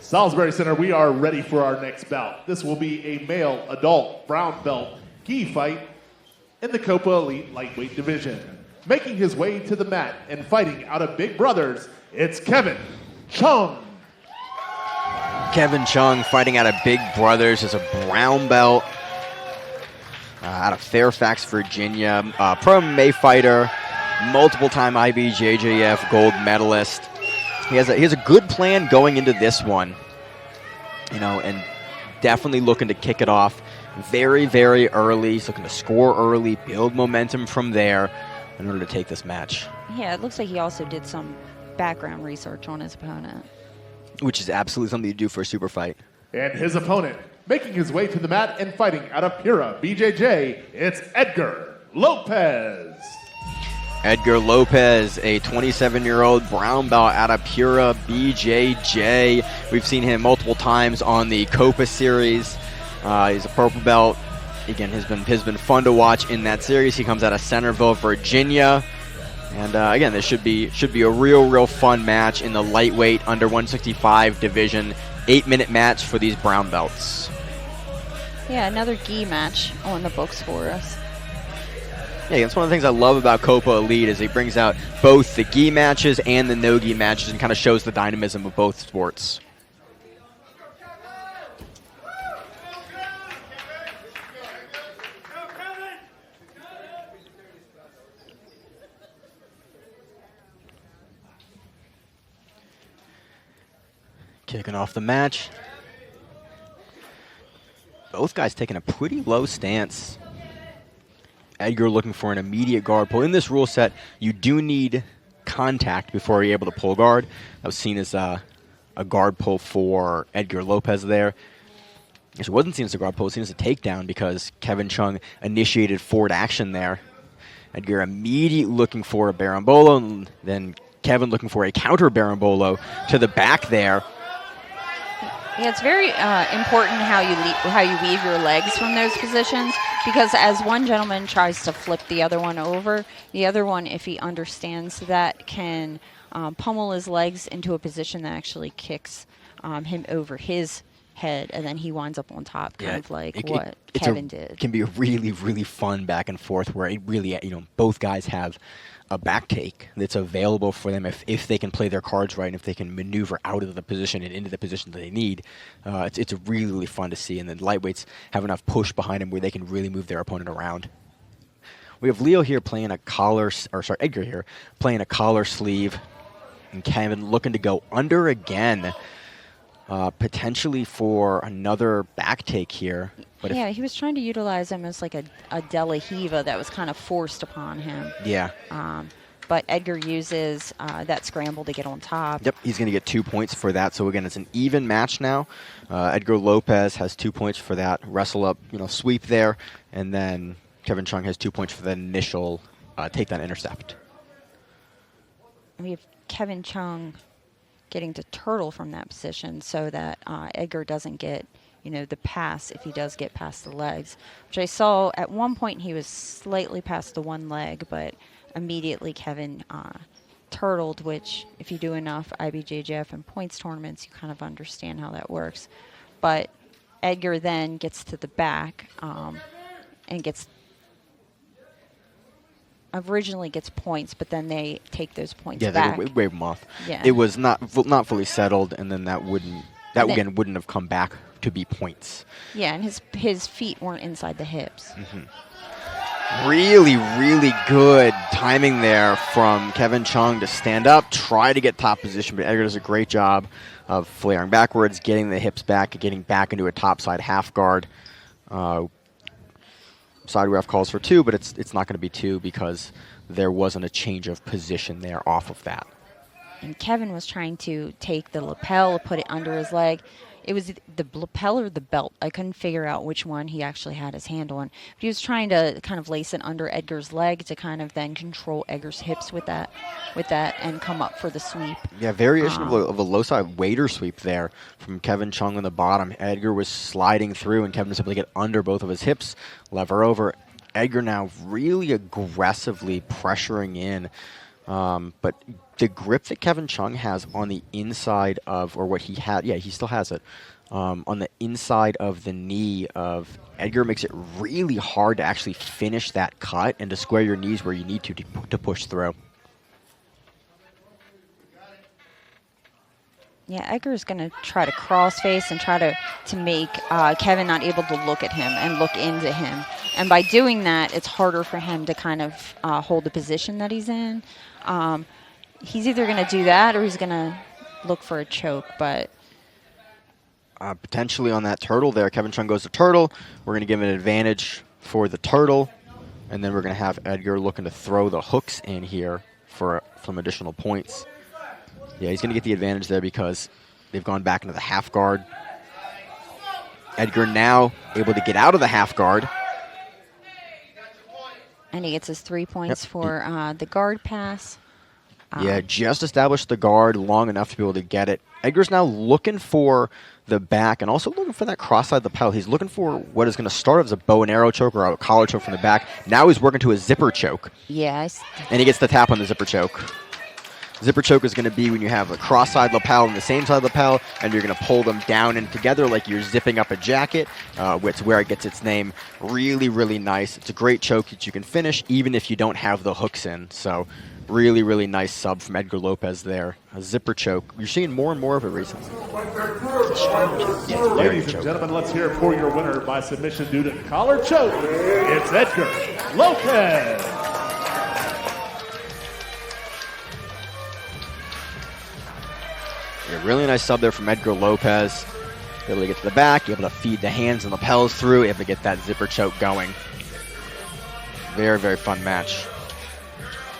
Salisbury Center, we are ready for our next bout. This will be a male adult brown belt gi fight in the Copa Elite Lightweight Division. Making his way to the mat and fighting out of Big Brothers, it's Kevin Chung. Kevin Chung fighting out of Big Brothers as a brown belt out of Fairfax, Virginia. Pro MMA fighter, multiple-time IBJJF gold medalist. He has a good plan going into this one, you know, and definitely looking to kick it off very, very early. He's looking to score early, build momentum from there in order to take this match. Yeah, it looks like he also did some background research on his opponent, which is absolutely something to do for a super fight. And his opponent, making his way to the mat and fighting out of Pura, BJJ, it's Edgar Lopez. Edgar Lopez, a 27-year-old brown belt out of Pura, BJJ. We've seen him multiple times on the Copa series. He's a purple belt. Again, has been fun to watch in that series. He comes out of Centerville, Virginia. And again, this should be a real fun match in the lightweight under 165 division. 8-minute match for these brown belts. Yeah, another gi match on the books for us. Yeah, that's one of the things I love about Copa Elite is he brings out both the gi matches and the no gi matches and kind of shows the dynamism of both sports. Kicking off the match. Both guys taking a pretty low stance. Edgar looking for an immediate guard pull. In this rule set, you do need contact before you're able to pull guard. That was seen as a guard pull for Edgar Lopez there. It wasn't seen as a guard pull, it was seen as a takedown because Kevin Chung initiated forward action there. Edgar immediately looking for a Berimbolo, and then Kevin looking for a counter Berimbolo to the back there. Yeah, it's very important how you weave your legs from those positions, because as one gentleman tries to flip the other one over, the other one, if he understands that, can pummel his legs into a position that actually kicks him over his head, and then he winds up on top, kind of like what Kevin did. It can be a really fun back and forth where it really, both guys have a back take that's available for them if they can play their cards right and if they can maneuver out of the position and into the position that they need. It's really fun to see, and the lightweights have enough push behind them where they can really move their opponent around. We have Leo here playing Edgar here playing a collar sleeve, and Kevin looking to go under again, potentially for another back take here. But yeah, he was trying to utilize him as like a De La Hiva that was kind of forced upon him. Yeah. But Edgar uses that scramble to get on top. Yep, he's going to get 2 points for that. So again, it's an even match now. Edgar Lopez has 2 points for that wrestle up, sweep there, and then Kevin Chung has 2 points for the initial takedown intercept. We have Kevin Chung getting to turtle from that position so that Edgar doesn't get the pass if he does get past the legs, which I saw at one point he was slightly past the one leg, but immediately Kevin turtled, which if you do enough IBJJF and points tournaments, you kind of understand how that works. But Edgar then gets to the back and originally gets points, but then they take those points back. Yeah, they wave them off. Yeah. It was not fully settled, and then that wouldn't have come back to be points. Yeah, and his feet weren't inside the hips. Mm-hmm. Really good timing there from Kevin Chung to stand up, try to get top position, but Edgar does a great job of flaring backwards, getting the hips back, and getting back into a topside half guard. Side ref calls for 2, but it's not going to be 2 because there wasn't a change of position there off of that. And Kevin was trying to take the lapel, put it under his leg. It was the lapel or the belt. I couldn't figure out which one he actually had his hand on. But he was trying to kind of lace it under Edgar's leg to kind of then control Edgar's hips with that and come up for the sweep. Yeah, variation of a low side waiter sweep there from Kevin Chung on the bottom. Edgar was sliding through, and Kevin was able to get under both of his hips, lever over. Edgar now really aggressively pressuring in But the grip that Kevin Chung has on the inside of, or what he had, yeah, he still has it, on the inside of the knee of Edgar makes it really hard to actually finish that cut and to square your knees where you need to push through. Yeah, Edgar's going to try to cross face and try to make Kevin not able to look at him and look into him. And by doing that, it's harder for him to kind of hold the position that he's in. He's either going to do that or he's going to look for a choke. But potentially on that turtle there, Kevin Chung goes to turtle. We're going to give an advantage for the turtle. And then we're going to have Edgar looking to throw the hooks in here for some additional points. Yeah, he's going to get the advantage there because they've gone back into the half guard. Edgar now able to get out of the half guard. And he gets his 3 points for the guard pass. Yeah, just established the guard long enough to be able to get it. Edgar's now looking for the back and also looking for that cross-side lapel. He's looking for what is going to start as a bow and arrow choke or a collar choke from the back. Now he's working to a zipper choke. Yes. And he gets the tap on the zipper choke. Zipper choke is going to be when you have a cross-side lapel and the same side lapel, and you're going to pull them down and together like you're zipping up a jacket, which is where it gets its name. Really, really nice. It's a great choke that you can finish even if you don't have the hooks in. So really, really nice sub from Edgar Lopez there. A zipper choke. You're seeing more and more of it recently. Ladies and gentlemen, let's hear it for your winner by submission due to collar choke. It's Edgar Lopez. A really nice sub there from Edgar Lopez. Able to get to the back, able to feed the hands and lapels through, able to get that zipper choke going. Very, very fun match.